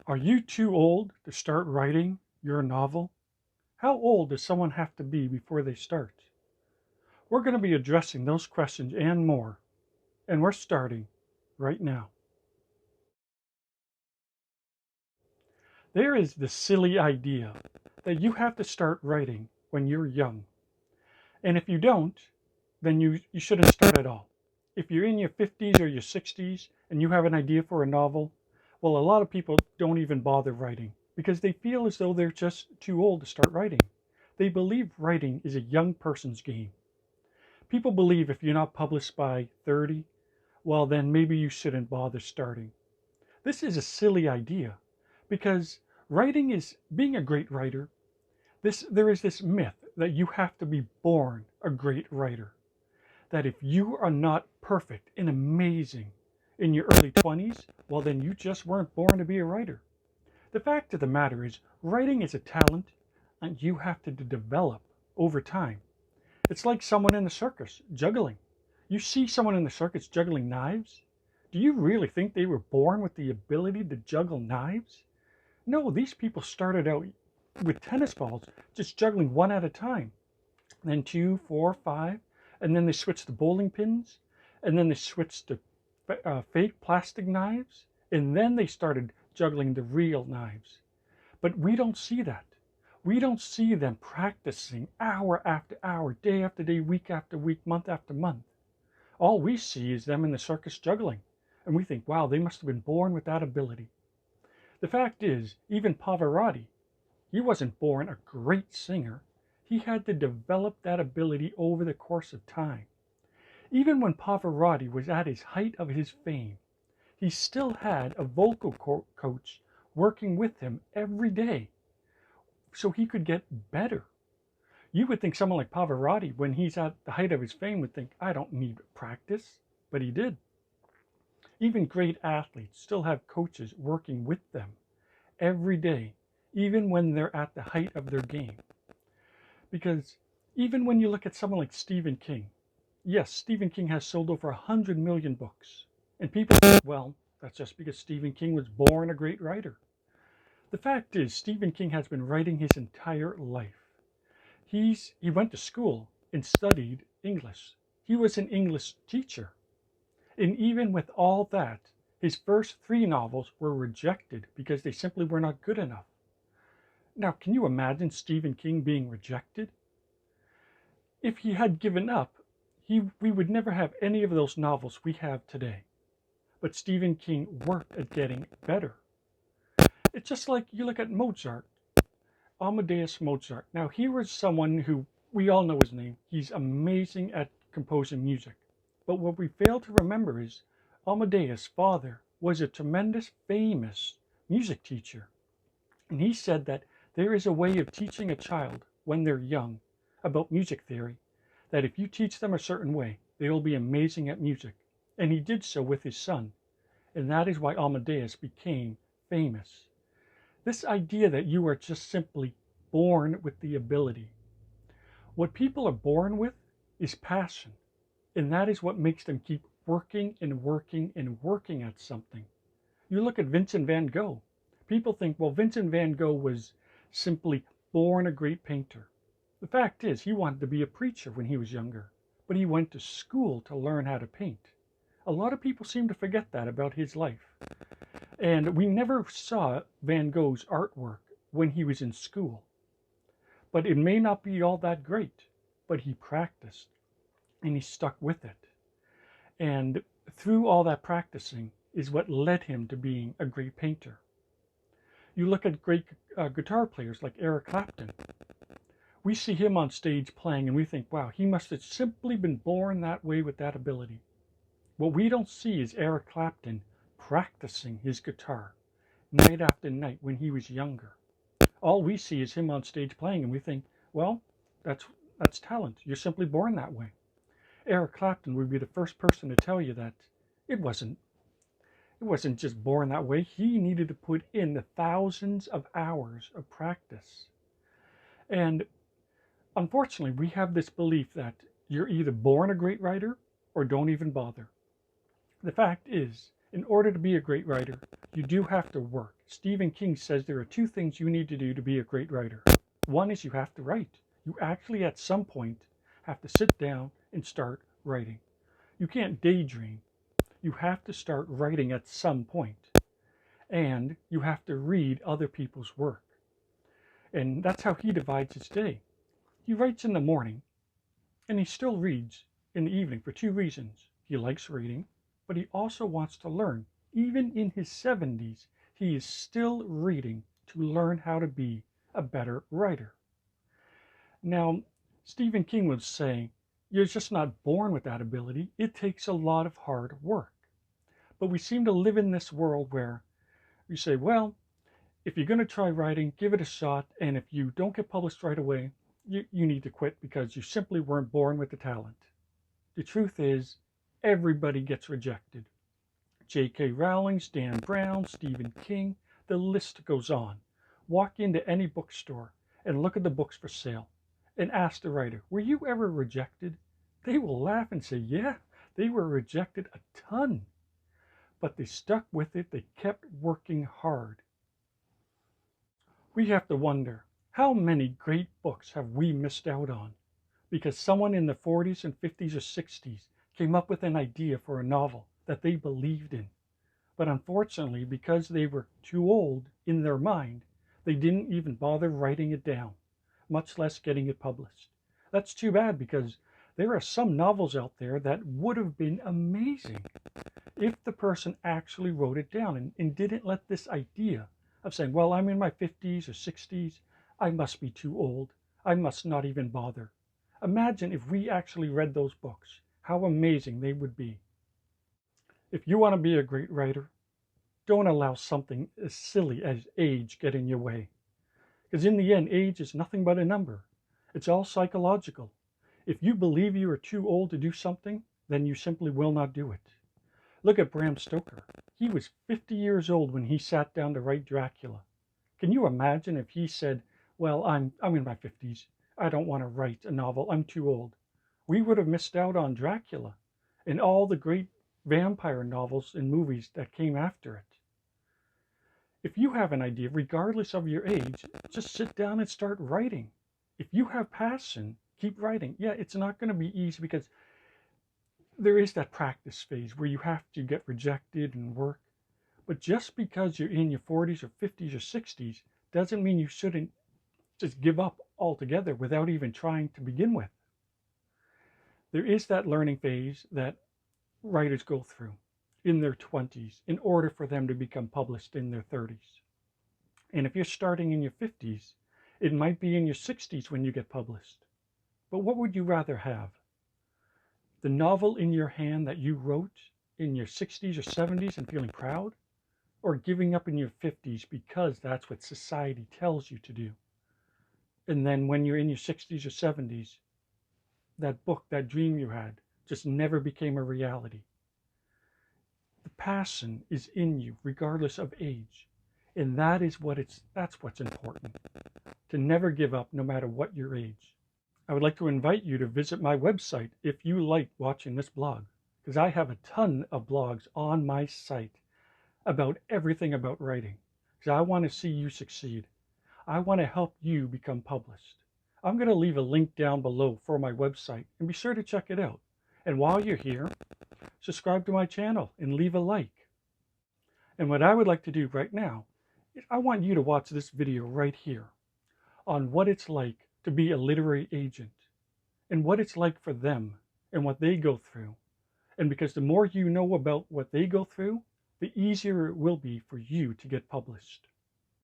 Are you too old to start writing your novel? How old does someone have to be before they start? We're going to be addressing those questions and more, and we're starting right now. There is the silly idea that you have to start writing when you're young. And if you don't, then you shouldn't start at all. If you're in your 50s or your 60s and you have an idea for a novel, well, a lot of people don't even bother writing because they feel as though they're just too old to start writing. They believe writing is a young person's game. People believe if you're not published by 30, well, then maybe you shouldn't bother starting. This is a silly idea because writing is being a great writer. There is this myth that you have to be born a great writer. That if you are not perfect and amazing in your early 20s, well, then you just weren't born to be a writer. The fact of the matter is, writing is a talent and you have to develop over time. It's like someone in the circus juggling. You see someone in the circus juggling knives. Do you really think they were born with the ability to juggle knives? No, these people started out with tennis balls, just juggling one at a time. Then two, four, five, and then they switched to bowling pins, and then they switched to fake plastic knives, and then they started juggling the real knives. But we don't see that. We don't see them practicing hour after hour, day after day, week after week, month after month. All we see is them in the circus juggling, and we think, wow, they must have been born with that ability. The fact is, even Pavarotti, he wasn't born a great singer. He had to develop that ability over the course of time. Even when Pavarotti was at his height of his fame, he still had a vocal coach working with him every day so he could get better. You would think someone like Pavarotti, when he's at the height of his fame, would think, I don't need practice, but he did. Even great athletes still have coaches working with them every day, even when they're at the height of their game. Because even when you look at someone like Stephen King, yes, Stephen King has sold over 100 million books. And people think, well, that's just because Stephen King was born a great writer. The fact is, Stephen King has been writing his entire life. He went to school and studied English. He was an English teacher. And even with all that, his first three novels were rejected because they simply were not good enough. Now, can you imagine Stephen King being rejected? If he had given up, we would never have any of those novels we have today. But Stephen King worked at getting better. It's just like you look at Mozart, Amadeus Mozart. Now, he was someone who, we all know his name. He's amazing at composing music. But what we fail to remember is Amadeus' father was a tremendous, famous music teacher. And he said that there is a way of teaching a child when they're young about music theory, that if you teach them a certain way, they will be amazing at music. And he did so with his son. And that is why Amadeus became famous. This idea that you are just simply born with the ability. What people are born with is passion. And that is what makes them keep working and working and working at something. You look at Vincent van Gogh. People think, well, Vincent van Gogh was simply born a great painter. The fact is, he wanted to be a preacher when he was younger, but he went to school to learn how to paint. A lot of people seem to forget that about his life. And we never saw Van Gogh's artwork when he was in school. But it may not be all that great, but he practiced and he stuck with it. And through all that practicing is what led him to being a great painter. You look at great guitar players like Eric Clapton. We see him on stage playing and we think, wow, he must have simply been born that way with that ability. What we don't see is Eric Clapton practicing his guitar night after night when he was younger. All we see is him on stage playing and we think, well, that's talent. You're simply born that way. Eric Clapton would be the first person to tell you that it wasn't just born that way. He needed to put in the thousands of hours of practice. And unfortunately, we have this belief that you're either born a great writer or don't even bother. The fact is, In order to be a great writer, you do have to work. Stephen King says there are two things you need to do to be a great writer. One is you have to write. You actually at some point have to sit down and start writing. You can't daydream. You have to start writing at some point. And you have to read other people's work. And that's how he divides his day. He writes in the morning, and he still reads in the evening for two reasons. He likes reading, but he also wants to learn. Even in his 70s, he is still reading to learn how to be a better writer. Now, Stephen King would say, you're just not born with that ability. It takes a lot of hard work. But we seem to live in this world where you say, well, if you're going to try writing, give it a shot. And if you don't get published right away, you need to quit because you simply weren't born with the talent. The truth is, everybody gets rejected. J.K. Rowling, Dan Brown, Stephen King, the list goes on. Walk into any bookstore and look at the books for sale and ask the writer, were you ever rejected? They will laugh and say, yeah, they were rejected a ton. But they stuck with it. They kept working hard. We have to wonder, how many great books have we missed out on because someone in the 40s and 50s or 60s came up with an idea for a novel that they believed in. But unfortunately, because they were too old in their mind, they didn't even bother writing it down, much less getting it published. That's too bad because there are some novels out there that would have been amazing if the person actually wrote it down and didn't let this idea of saying, well, I'm in my 50s or 60s, I must be too old, I must not even bother. Imagine if we actually read those books, how amazing they would be. If you want to be a great writer, don't allow something as silly as age get in your way. Because in the end, age is nothing but a number. It's all psychological. If you believe you are too old to do something, then you simply will not do it. Look at Bram Stoker. He was 50 years old when he sat down to write Dracula. Can you imagine if he said, well, I'm in my 50s. I don't want to write a novel. I'm too old. We would have missed out on Dracula and all the great vampire novels and movies that came after it. If you have an idea, regardless of your age, just sit down and start writing. If you have passion, keep writing. Yeah, it's not going to be easy because there is that practice phase where you have to get rejected and work. But just because you're in your 40s or 50s or 60s doesn't mean you shouldn't just give up altogether without even trying to begin with. There is that learning phase that writers go through in their 20s in order for them to become published in their 30s. And if you're starting in your 50s, it might be in your 60s when you get published. But what would you rather have? The novel in your hand that you wrote in your 60s or 70s and feeling proud? Or giving up in your 50s because that's what society tells you to do? And then when you're in your 60s or 70s, that book, that dream you had, just never became a reality. The passion is in you, regardless of age. And that's what's important. To never give up, no matter what your age. I would like to invite you to visit my website if you like watching this blog, because I have a ton of blogs on my site about everything about writing, because I want to see you succeed. I want to help you become published. I'm going to leave a link down below for my website, and be sure to check it out. And while you're here, subscribe to my channel and leave a like. And what I would like to do right now is I want you to watch this video right here on what it's like to be a literary agent and what it's like for them and what they go through. And because the more you know about what they go through, the easier it will be for you to get published.